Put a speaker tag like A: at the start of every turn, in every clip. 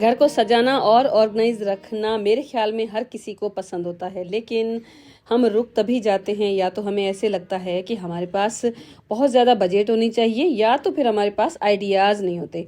A: घर को सजाना और ऑर्गेनाइज रखना मेरे ख्याल में हर किसी को पसंद होता है, लेकिन हम रुक तभी जाते हैं या तो हमें ऐसे लगता है कि हमारे पास बहुत ज़्यादा बजट होनी चाहिए या तो फिर हमारे पास आइडियाज़ नहीं होते।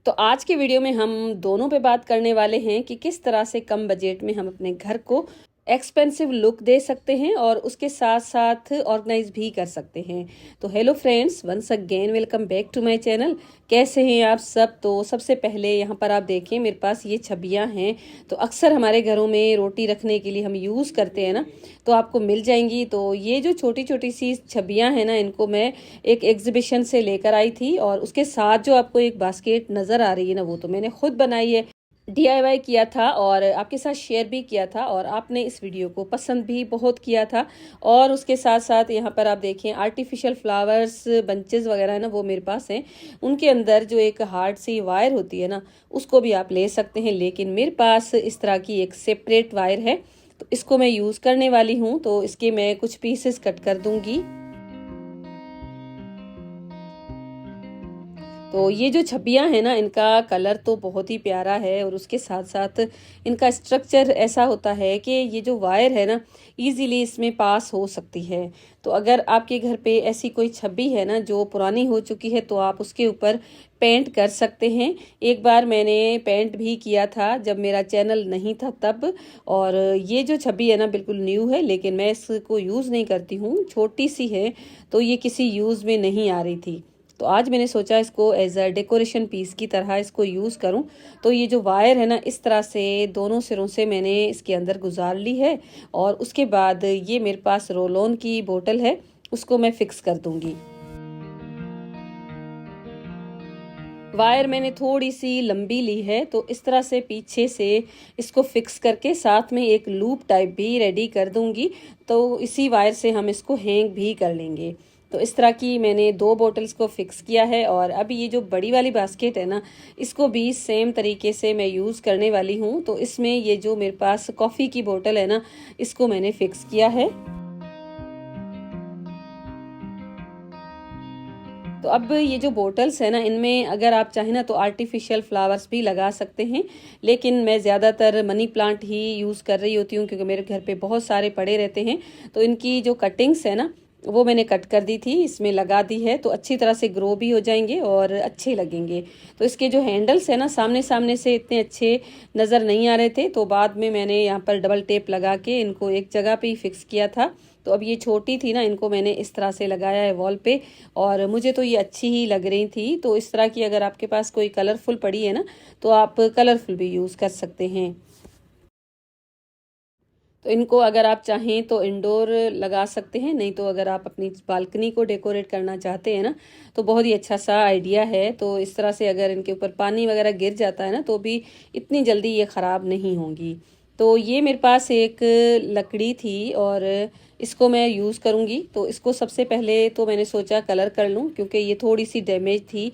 A: तो आज के वीडियो में हम दोनों पे बात करने वाले हैं कि किस तरह से कम बजट में हम अपने घर को एक्सपेंसिव लुक दे सकते हैं और उसके साथ साथ ऑर्गेनाइज भी कर सकते हैं। तो hello friends, once again welcome back to my channel. कैसे हैं आप सब? तो सबसे पहले यहाँ पर आप देखें, मेरे पास ये छबियाँ हैं। तो अक्सर हमारे घरों में रोटी रखने के लिए हम यूज़ करते हैं ना, तो आपको मिल जाएंगी। तो ये जो छोटी छोटी सी छबियाँ हैं ना, इनको मैं एक एग्जीबिशन से लेकर आई थी और उसके साथ जो आपको एक बास्केट नज़र आ रही है ना, वो तो मैंने खुद बनाई है, डीआईवाई किया था और आपके साथ शेयर भी किया था और आपने इस वीडियो को पसंद भी बहुत किया था। और उसके साथ साथ यहाँ पर आप देखें आर्टिफिशियल फ्लावर्स बंचेस वगैरह है ना, वो मेरे पास हैं। उनके अंदर जो एक हार्ड सी वायर होती है ना, उसको भी आप ले सकते हैं, लेकिन मेरे पास इस तरह की एक सेपरेट वायर है, तो इसको मैं यूज़ करने वाली हूँ। तो इसके मैं कुछ पीसेस कट कर दूंगी। तो ये जो छबियाँ हैं ना, इनका कलर तो बहुत ही प्यारा है और उसके साथ साथ इनका स्ट्रक्चर ऐसा होता है कि ये जो वायर है ना, इजीली इसमें पास हो सकती है। तो अगर आपके घर पे ऐसी कोई छबी है ना जो पुरानी हो चुकी है, तो आप उसके ऊपर पेंट कर सकते हैं। एक बार मैंने पेंट भी किया था जब मेरा चैनल नहीं था तब। और ये जो छबी है ना, बिल्कुल न्यू है, लेकिन मैं इसको यूज़ नहीं करती हूँ, छोटी सी है, तो ये किसी यूज़ में नहीं आ रही थी। तो आज मैंने सोचा इसको एज अ डेकोरेशन पीस की तरह इसको यूज़ करूं। तो ये जो वायर है ना, इस तरह से दोनों सिरों से मैंने इसके अंदर गुजार ली है और उसके बाद ये मेरे पास रोल ऑन की बोतल है, उसको मैं फिक्स कर दूंगी। वायर मैंने थोड़ी सी लंबी ली है, तो इस तरह से पीछे से इसको फिक्स करके साथ में एक लूप टाइप भी रेडी कर दूंगी। तो इसी वायर से हम इसको हैंग भी कर लेंगे। तो इस तरह की मैंने दो बॉटल्स को फिक्स किया है और अब ये जो बड़ी वाली बास्केट है ना, इसको भी सेम तरीके से मैं यूज़ करने वाली हूँ। तो इसमें ये जो मेरे पास कॉफ़ी की बोतल है ना, इसको मैंने फिक्स किया है। तो अब ये जो बोटल्स है ना, इनमें अगर आप चाहें ना तो आर्टिफिशियल फ्लावर्स भी लगा सकते हैं, लेकिन मैं ज़्यादातर मनी प्लांट ही यूज़ कर रही होती हूँ क्योंकि मेरे घर पे बहुत सारे पड़े रहते हैं। तो इनकी जो कटिंग्स है ना, वो मैंने कट कर दी थी, इसमें लगा दी है, तो अच्छी तरह से ग्रो भी हो जाएंगे और अच्छे लगेंगे। तो इसके जो हैंडल्स है ना, सामने सामने से इतने अच्छे नज़र नहीं आ रहे थे, तो बाद में मैंने यहाँ पर डबल टेप लगा के इनको एक जगह पे ही फिक्स किया था। तो अब ये छोटी थी ना, इनको मैंने इस तरह से लगाया है वॉल पे और मुझे तो ये अच्छी ही लग रही थी। तो इस तरह की अगर आपके पास कोई कलरफुल पड़ी है ना, तो आप कलरफुल भी यूज़ कर सकते हैं। तो इनको अगर आप चाहें तो इंडोर लगा सकते हैं, नहीं तो अगर आप अपनी बालकनी को डेकोरेट करना चाहते हैं ना, तो बहुत ही अच्छा सा आइडिया है। तो इस तरह से अगर इनके ऊपर पानी वगैरह गिर जाता है ना, तो भी इतनी जल्दी ये ख़राब नहीं होंगी। तो ये मेरे पास एक लकड़ी थी और इसको मैं यूज़ करूँगी। तो इसको सबसे पहले तो मैंने सोचा कलर कर लूँ, क्योंकि ये थोड़ी सी डैमेज थी।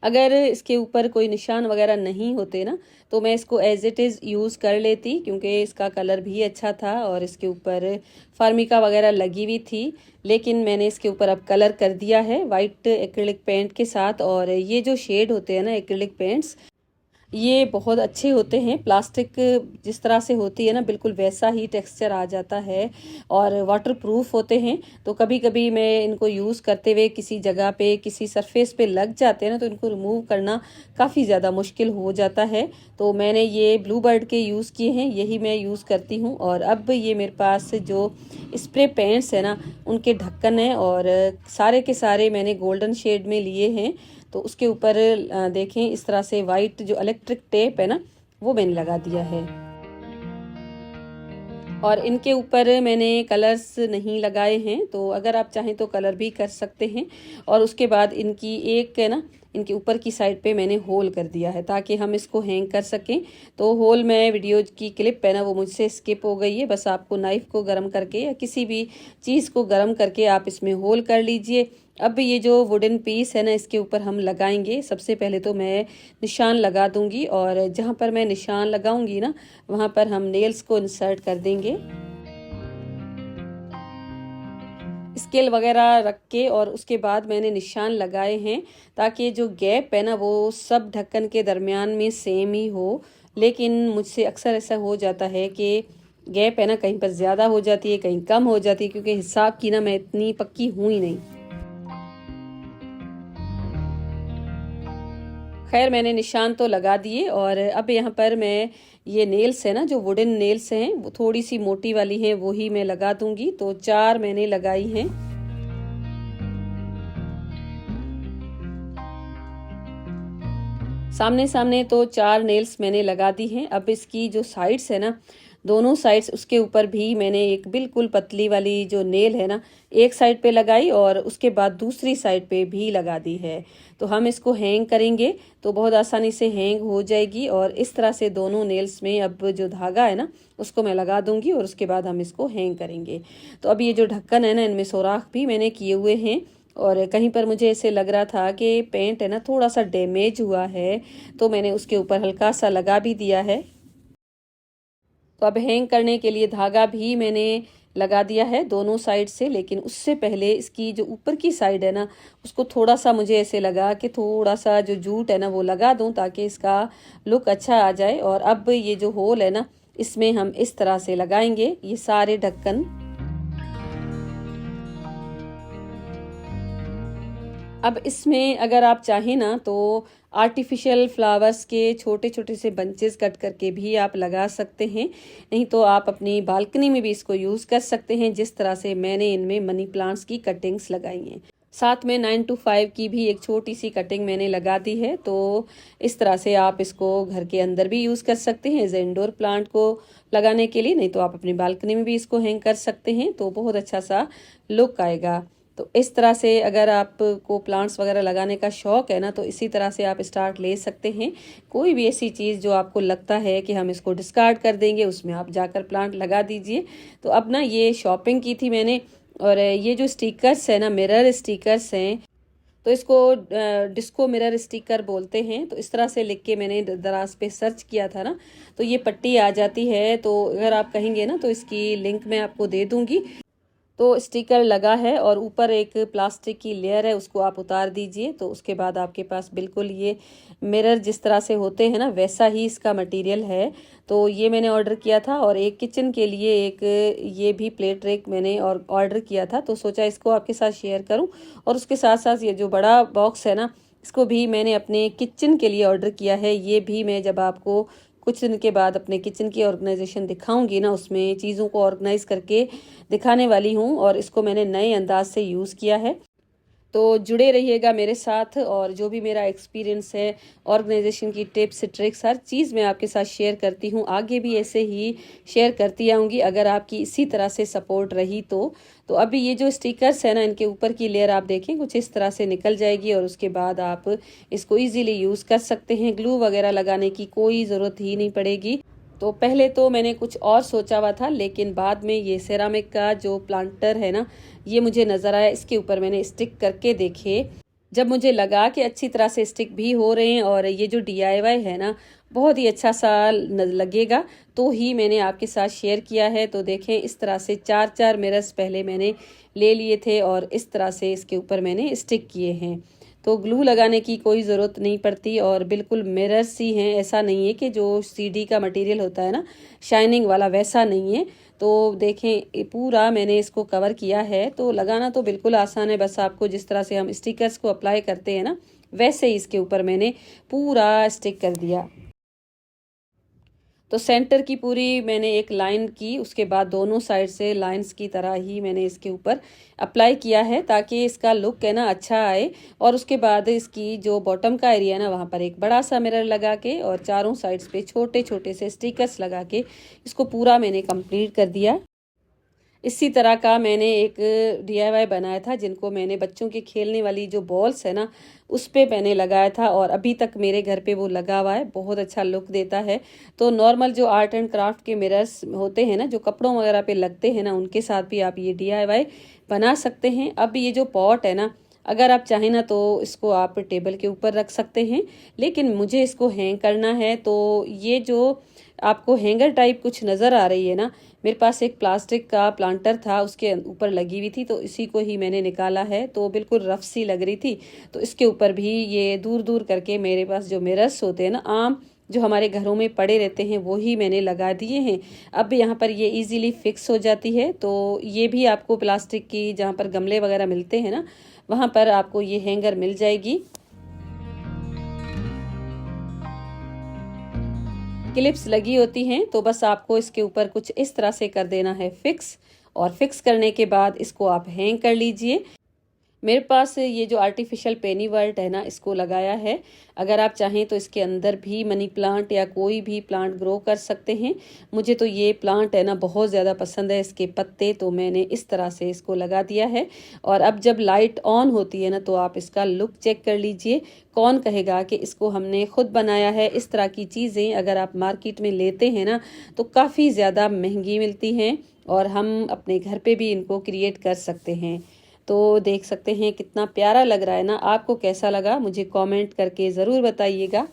A: अगर इसके ऊपर कोई निशान वगैरह नहीं होते ना, तो मैं इसको एज इट इज़ यूज़ कर लेती, क्योंकि इसका कलर भी अच्छा था और इसके ऊपर फार्मिका वगैरह लगी हुई थी। लेकिन मैंने इसके ऊपर अब कलर कर दिया है वाइट एक्रिलिक पेंट के साथ। और ये जो शेड होते हैं ना एक्रिलिक पेंट्स, ये बहुत अच्छे होते हैं। प्लास्टिक जिस तरह से होती है ना, बिल्कुल वैसा ही टेक्सचर आ जाता है और वाटरप्रूफ होते हैं। तो कभी कभी मैं इनको यूज़ करते हुए किसी जगह पे किसी सरफेस पे लग जाते हैं ना, तो इनको रिमूव करना काफ़ी ज़्यादा मुश्किल हो जाता है। तो मैंने ये ब्लू बर्ड के यूज़ किए हैं, यही मैं यूज़ करती हूँ। और अब ये मेरे पास जो स्प्रे पेंट्स है ना, उनके ढक्कन है और सारे के सारे मैंने गोल्डन शेड में लिए हैं। तो उसके ऊपर देखें इस तरह से वाइट जो इलेक्ट्रिक टेप है ना, वो मैंने लगा दिया है। और इनके ऊपर मैंने कलर्स नहीं लगाए हैं, तो अगर आप चाहें तो कलर भी कर सकते हैं। और उसके बाद इनकी एक है ना, इनके ऊपर की साइड पे मैंने होल कर दिया है ताकि हम इसको हैंग कर सकें। तो होल में वीडियो की क्लिप है ना, वो मुझसे स्किप हो गई है। बस आपको नाइफ को गर्म करके या किसी भी चीज़ को गर्म करके आप इसमें होल कर लीजिए। अब ये जो वुडन पीस है ना, इसके ऊपर हम लगाएंगे। सबसे पहले तो मैं निशान लगा दूंगी और जहाँ पर मैं निशान लगाऊंगी ना, वहाँ पर हम नेल्स को इंसर्ट कर देंगे। स्केल वगैरह रख के और उसके बाद मैंने निशान लगाए हैं, ताकि जो गैप है ना वो सब ढक्कन के दरमियान में सेम ही हो। लेकिन मुझसे अक्सर ऐसा हो जाता है कि गैप है ना कहीं पर ज़्यादा हो जाती है, कहीं कम हो जाती है, क्योंकि हिसाब की ना मैं इतनी पक्की हूँ ही नहीं। खैर मैंने निशान तो लगा दिए और अब यहाँ पर मैं ये नेल्स है ना, जो वुडन नेल्स हैं, वो थोड़ी सी मोटी वाली हैं, वो ही मैं लगा दूंगी। तो 4 मैंने लगाई हैं। सामने सामने तो 4 नेल्स मैंने लगा दी हैं। अब इसकी जो साइड्स है ना, दोनों साइड्स, उसके ऊपर भी मैंने एक बिल्कुल पतली वाली जो नेल है ना, एक साइड पे लगाई और उसके बाद दूसरी साइड पे भी लगा दी है। तो हम इसको हैंग करेंगे तो बहुत आसानी से हैंग हो जाएगी। और इस तरह से दोनों नेल्स में अब जो धागा है ना उसको मैं लगा दूंगी और उसके बाद हम इसको हैंग करेंगे। तो अब ये जो ढक्कन है ना, इनमें सुराख भी मैंने किए हुए हैं और कहीं पर मुझे ऐसे लग रहा था कि पेंट है ना थोड़ा सा डैमेज हुआ है, तो मैंने उसके ऊपर हल्का सा लगा भी दिया है। तो अब हैंग करने के लिए धागा भी मैंने लगा दिया है दोनों साइड से, लेकिन उससे पहले इसकी जो ऊपर की साइड है ना, उसको थोड़ा सा मुझे ऐसे लगा कि थोड़ा सा जो जूट है ना वो लगा दूं, ताकि इसका लुक अच्छा आ जाए। और अब ये जो होल है ना, इसमें हम इस तरह से लगाएंगे ये सारे ढक्कन। अब इसमें अगर आप चाहें ना तो आर्टिफिशियल फ्लावर्स के छोटे छोटे से बंचेस कट करके भी आप लगा सकते हैं, नहीं तो आप अपनी बालकनी में भी इसको यूज़ कर सकते हैं, जिस तरह से मैंने इनमें मनी प्लांट्स की कटिंग्स लगाई हैं। साथ में 9 to 5 की भी एक छोटी सी कटिंग मैंने लगा दी है। तो इस तरह से आप इसको घर के अंदर भी यूज़ कर सकते हैं एज इंडोर प्लांट को लगाने के लिए, नहीं तो आप अपनी बालकनी में भी इसको हैंग कर सकते हैं, तो बहुत अच्छा सा लुक आएगा। तो इस तरह से अगर आपको प्लांट्स वगैरह लगाने का शौक है ना, तो इसी तरह से आप स्टार्ट ले सकते हैं। कोई भी ऐसी चीज़ जो आपको लगता है कि हम इसको डिस्कार्ड कर देंगे, उसमें आप जाकर प्लांट लगा दीजिए। तो अब ना ये शॉपिंग की थी मैंने, और ये जो स्टिकर्स है ना, मिरर स्टिकर्स हैं, तो इसको डिस्को मिरर स्टिकर बोलते हैं। तो इस तरह से लिख के मैंने दराज पे सर्च किया था ना, तो ये पट्टी आ जाती है। तो अगर आप कहेंगे ना तो इसकी लिंक मैं आपको दे दूंगी। तो स्टिकर लगा है और ऊपर एक प्लास्टिक की लेयर है, उसको आप उतार दीजिए। तो उसके बाद आपके पास बिल्कुल ये मिरर जिस तरह से होते हैं ना, वैसा ही इसका मटेरियल है। तो ये मैंने ऑर्डर किया था। और एक किचन के लिए एक ये भी प्लेट रेक मैंने और ऑर्डर किया था, तो सोचा इसको आपके साथ शेयर करूं। और उसके साथ साथ ये जो बड़ा बॉक्स है ना, इसको भी मैंने अपने किचन के लिए ऑर्डर किया है। ये भी मैं जब आपको कुछ दिन के बाद अपने किचन की ऑर्गेनाइजेशन दिखाऊंगी ना, उसमें चीज़ों को ऑर्गेनाइज करके दिखाने वाली हूँ। और इसको मैंने नए अंदाज से यूज़ किया है। तो जुड़े रहिएगा मेरे साथ, और जो भी मेरा एक्सपीरियंस है, ऑर्गेनाइजेशन की टिप्स ट्रिक्स, हर चीज़ मैं आपके साथ शेयर करती हूँ। आगे भी ऐसे ही शेयर करती आऊँगी अगर आपकी इसी तरह से सपोर्ट रही तो अभी ये जो स्टिकर्स है ना, इनके ऊपर की लेयर आप देखें कुछ इस तरह से निकल जाएगी, और उसके बाद आप इसको ईजीली यूज़ कर सकते हैं। ग्लू वगैरह लगाने की कोई ज़रूरत ही नहीं पड़ेगी। तो पहले तो मैंने कुछ और सोचा हुआ था, लेकिन बाद में ये सेरामिक का जो प्लांटर है ना, ये मुझे नज़र आया। इसके ऊपर मैंने स्टिक करके देखे, जब मुझे लगा कि अच्छी तरह से स्टिक भी हो रहे हैं और ये जो DIY है ना बहुत ही अच्छा सा लगेगा, तो ही मैंने आपके साथ शेयर किया है। तो देखें इस तरह से 4 मिरर्स पहले मैंने ले लिए थे और इस तरह से इसके ऊपर मैंने स्टिक किए हैं। तो ग्लू लगाने की कोई ज़रूरत नहीं पड़ती और बिल्कुल मिरर्स ही हैं। ऐसा नहीं है कि जो CD का मटेरियल होता है ना शाइनिंग वाला, वैसा नहीं है। तो देखें पूरा मैंने इसको कवर किया है। तो लगाना तो बिल्कुल आसान है, बस आपको जिस तरह से हम स्टिकर्स को अप्लाई करते हैं ना, वैसे ही इसके ऊपर मैंने पूरा स्टिक कर दिया। तो सेंटर की पूरी मैंने एक लाइन की, उसके बाद दोनों साइड से लाइंस की तरह ही मैंने इसके ऊपर अप्लाई किया है, ताकि इसका लुक है ना अच्छा आए। और उसके बाद इसकी जो बॉटम का एरिया है ना, वहाँ पर एक बड़ा सा मिरर लगा के और चारों साइड्स पे छोटे छोटे से स्टिकर्स लगा के इसको पूरा मैंने कंप्लीट कर दिया। इसी तरह का मैंने एक DIY बनाया था, जिनको मैंने बच्चों के खेलने वाली जो बॉल्स है ना उस पे मैंने लगाया था, और अभी तक मेरे घर पे वो लगा हुआ है, बहुत अच्छा लुक देता है। तो नॉर्मल जो आर्ट एंड क्राफ्ट के मिरर्स होते हैं ना, जो कपड़ों वगैरह पे लगते हैं ना, उनके साथ भी आप ये DIY बना सकते हैं। अब ये जो पॉट है ना, अगर आप चाहें ना तो इसको आप टेबल के ऊपर रख सकते हैं, लेकिन मुझे इसको हैंग करना है। तो ये जो आपको हैंगर टाइप कुछ नज़र आ रही है ना, मेरे पास एक प्लास्टिक का प्लांटर था, उसके ऊपर लगी हुई थी, तो इसी को ही मैंने निकाला है। तो बिल्कुल रफ सी लग रही थी, तो इसके ऊपर भी ये दूर दूर करके मेरे पास जो मिरर्स होते हैं ना, आम जो हमारे घरों में पड़े रहते हैं, वो ही मैंने लगा दिए हैं। अब यहाँ पर ये इजीली फिक्स हो जाती है। तो ये भी आपको प्लास्टिक की जहाँ पर गमले वगैरह मिलते हैं ना, वहाँ पर आपको ये हैंगर मिल जाएगी। क्लिप्स लगी होती हैं, तो बस आपको इसके ऊपर कुछ इस तरह से कर देना है फिक्स, और फिक्स करने के बाद इसको आप हैंग कर लीजिए। मेरे पास ये जो आर्टिफिशियल पेनी वर्ल्ट है ना, इसको लगाया है। अगर आप चाहें तो इसके अंदर भी मनी प्लांट या कोई भी प्लांट ग्रो कर सकते हैं। मुझे तो ये प्लांट है ना बहुत ज़्यादा पसंद है, इसके पत्ते, तो मैंने इस तरह से इसको लगा दिया है। और अब जब लाइट ऑन होती है ना, तो आप इसका लुक चेक कर लीजिए। कौन कहेगा कि इसको हमने खुद बनाया है। इस तरह की चीज़ें अगर आप मार्केट में लेते हैं ना, तो काफ़ी ज़्यादा महंगी मिलती हैं, और हम अपने घर पे भी इनको क्रिएट कर सकते हैं। तो देख सकते हैं कितना प्यारा लग रहा है ना। आपको कैसा लगा मुझे कमेंट करके ज़रूर बताइएगा।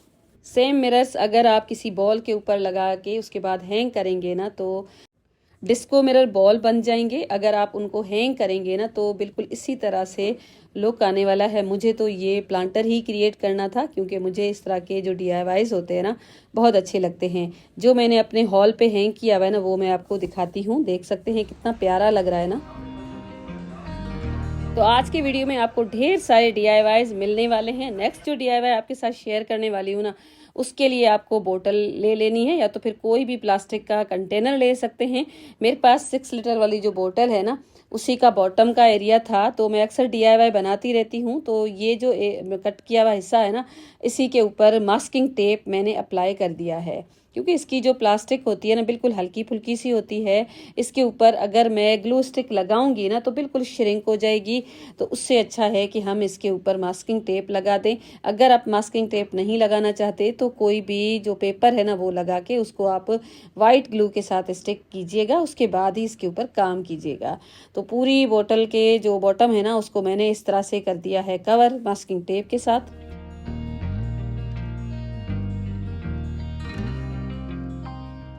A: सेम मिरर्स अगर आप किसी बॉल के ऊपर लगा के उसके बाद हैंग करेंगे ना, तो डिस्को मिरर बॉल बन जाएंगे। अगर आप उनको हैंग करेंगे ना, तो बिल्कुल इसी तरह से लुक आने वाला है। मुझे तो ये प्लांटर ही क्रिएट करना था, क्योंकि मुझे इस तरह के जो DIYs होते हैं ना, बहुत अच्छे लगते हैं। जो मैंने अपने हॉल पे हैंग किया हुआ है ना, वो मैं आपको दिखाती हूँ। देख सकते हैं कितना प्यारा लग रहा है ना। तो आज के वीडियो में आपको ढेर सारे DIYs मिलने वाले हैं। नेक्स्ट जो DIY आपके साथ शेयर करने वाली हूँ ना, उसके लिए आपको बोतल ले लेनी है, या तो फिर कोई भी प्लास्टिक का कंटेनर ले सकते हैं। मेरे पास 6 लीटर वाली जो बोतल है ना, उसी का बॉटम का एरिया था। तो मैं अक्सर DIY बनाती रहती हूँ। तो ये जो कट किया हुआ हिस्सा है ना, इसी के ऊपर मास्किंग टेप मैंने अप्लाई कर दिया है, क्योंकि इसकी जो प्लास्टिक होती है ना, बिल्कुल हल्की फुल्की सी होती है। इसके ऊपर अगर मैं ग्लू स्टिक लगाऊंगी ना, तो बिल्कुल श्रिंक हो जाएगी। तो उससे अच्छा है कि हम इसके ऊपर मास्किंग टेप लगा दें। अगर आप मास्किंग टेप नहीं लगाना चाहते, तो कोई भी जो पेपर है ना, वो लगा के उसको आप वाइट ग्लू के साथ स्टिक कीजिएगा, उसके बाद ही इसके ऊपर काम कीजिएगा। तो पूरी बोतल के जो बॉटम है ना, उसको मैंने इस तरह से कर दिया है कवर मास्किंग टेप के साथ।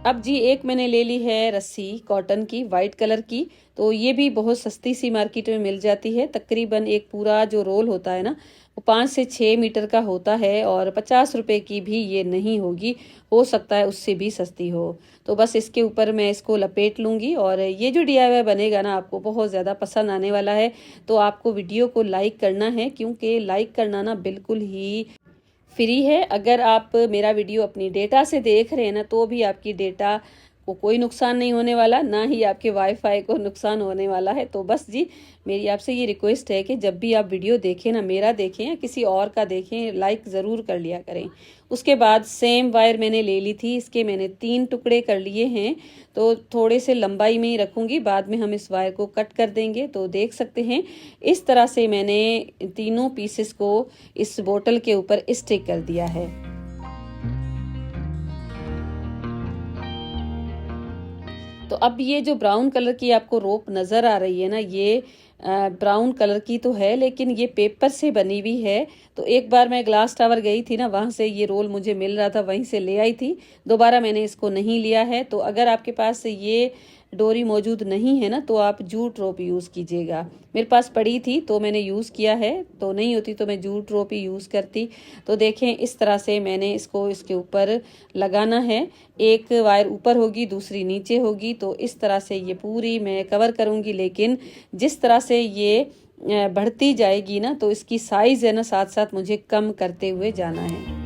A: अब जी एक मैंने ले ली है रस्सी कॉटन की, वाइट कलर की। तो ये भी बहुत सस्ती सी मार्केट में मिल जाती है। तकरीबन एक पूरा जो रोल होता है ना, वो 5 से 6 मीटर का होता है, और 50 रुपए की भी ये नहीं होगी, हो सकता है उससे भी सस्ती हो। तो बस इसके ऊपर मैं इसको लपेट लूँगी, और ये जो DIY बनेगा ना, आपको बहुत ज़्यादा पसंद आने वाला है। तो आपको वीडियो को लाइक करना है, क्योंकि लाइक करना ना बिल्कुल ही फ्री है। अगर आप मेरा वीडियो अपनी डेटा से देख रहे हैं ना, तो भी आपकी डेटा को कोई नुकसान नहीं होने वाला, ना ही आपके वाईफाई को नुकसान होने वाला है। तो बस जी मेरी आपसे ये रिक्वेस्ट है कि जब भी आप वीडियो देखें ना, मेरा देखें या किसी और का देखें, लाइक ज़रूर कर लिया करें। उसके बाद सेम वायर मैंने ले ली थी, इसके मैंने 3 टुकड़े कर लिए हैं। तो थोड़े से लंबाई में ही रखूँगी, बाद में हम इस वायर को कट कर देंगे। तो देख सकते हैं इस तरह से मैंने तीनों पीसेस को इस बोतल के ऊपर स्टिक कर दिया है। तो अब ये जो ब्राउन कलर की आपको रोप नज़र आ रही है ना, ये ब्राउन कलर की तो है, लेकिन ये पेपर से बनी हुई है। तो एक बार मैं ग्लास टावर गई थी ना, वहाँ से ये रोल मुझे मिल रहा था, वहीं से ले आई थी। दोबारा मैंने इसको नहीं लिया है। तो अगर आपके पास ये डोरी मौजूद नहीं है ना, तो आप जूट रोप यूज़ कीजिएगा। मेरे पास पड़ी थी तो मैंने यूज़ किया है, तो नहीं होती तो मैं जूट रोप ही यूज़ करती। तो देखें इस तरह से मैंने इसको इसके ऊपर लगाना है। एक वायर ऊपर होगी, दूसरी नीचे होगी। तो इस तरह से ये पूरी मैं कवर करूँगी, लेकिन जिस तरह से ये बढ़ती जाएगी ना, तो इसकी साइज़ है ना, साथ साथ मुझे कम करते हुए जाना है।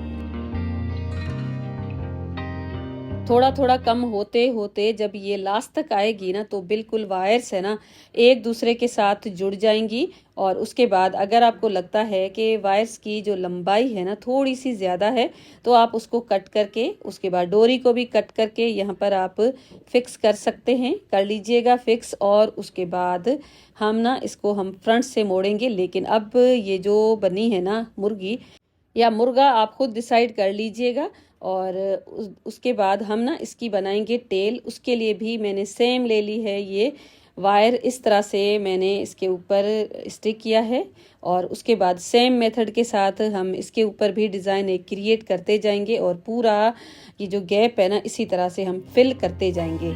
A: थोड़ा थोड़ा कम होते होते जब ये लास्ट तक आएगी ना, तो बिल्कुल वायर्स है ना, एक दूसरे के साथ जुड़ जाएंगी। और उसके बाद अगर आपको लगता है कि वायर्स की जो लंबाई है ना, थोड़ी सी ज़्यादा है, तो आप उसको कट करके, उसके बाद डोरी को भी कट करके यहाँ पर आप फिक्स कर सकते हैं। कर लीजिएगा फिक्स, और उसके बाद हम ना इसको हम फ्रंट से मोड़ेंगे। लेकिन अब ये जो बनी है ना मुर्गी या मुर्गा, आप खुद डिसाइड कर लीजिएगा। और उसके बाद हम ना इसकी बनाएंगे टेल। उसके लिए भी मैंने सेम ले ली है ये वायर इस तरह से मैंने इसके ऊपर स्टिक किया है और उसके बाद सेम मेथड के साथ हम इसके ऊपर भी डिज़ाइन एक क्रिएट करते जाएंगे और पूरा ये जो गैप है ना इसी तरह से हम फिल करते जाएंगे।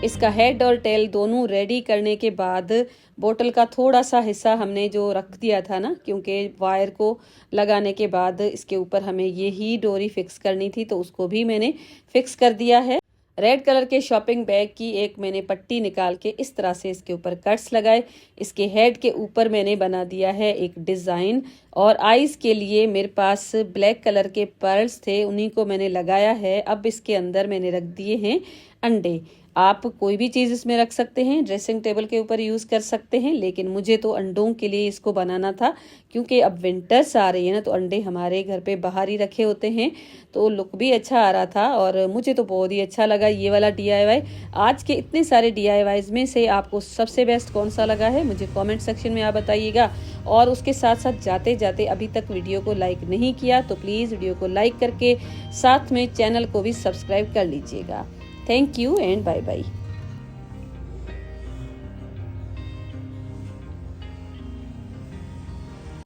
A: इसका हेड और टेल दोनों रेडी करने के बाद बोतल का थोड़ा सा हिस्सा हमने जो रख दिया था ना, क्योंकि वायर को लगाने के बाद इसके ऊपर हमें ये ही डोरी फिक्स करनी थी, तो उसको भी मैंने फिक्स कर दिया है। रेड कलर के शॉपिंग बैग की एक मैंने पट्टी निकाल के इस तरह से इसके ऊपर कट्स लगाए। इसके हेड के ऊपर मैंने बना दिया है एक डिज़ाइन और आईज के लिए मेरे पास ब्लैक कलर के पर्ल्स थे, उन्हीं को मैंने लगाया है। अब इसके अंदर मैंने रख दिए हैं अंडे। आप कोई भी चीज़ इसमें रख सकते हैं, ड्रेसिंग टेबल के ऊपर यूज़ कर सकते हैं, लेकिन मुझे तो अंडों के लिए इसको बनाना था क्योंकि अब विंटर्स आ रही है ना, तो अंडे हमारे घर पे बाहर ही रखे होते हैं, तो लुक भी अच्छा आ रहा था और मुझे तो बहुत ही अच्छा लगा ये वाला DIY। आज के इतने सारे DIYs में से आपको सबसे बेस्ट कौन सा लगा है मुझे कमेंट सेक्शन में आप बताइएगा। और उसके साथ साथ जाते जाते अभी तक वीडियो को लाइक नहीं किया तो प्लीज़ वीडियो को लाइक करके साथ में चैनल को भी सब्सक्राइब कर लीजिएगा। Thank you and bye bye.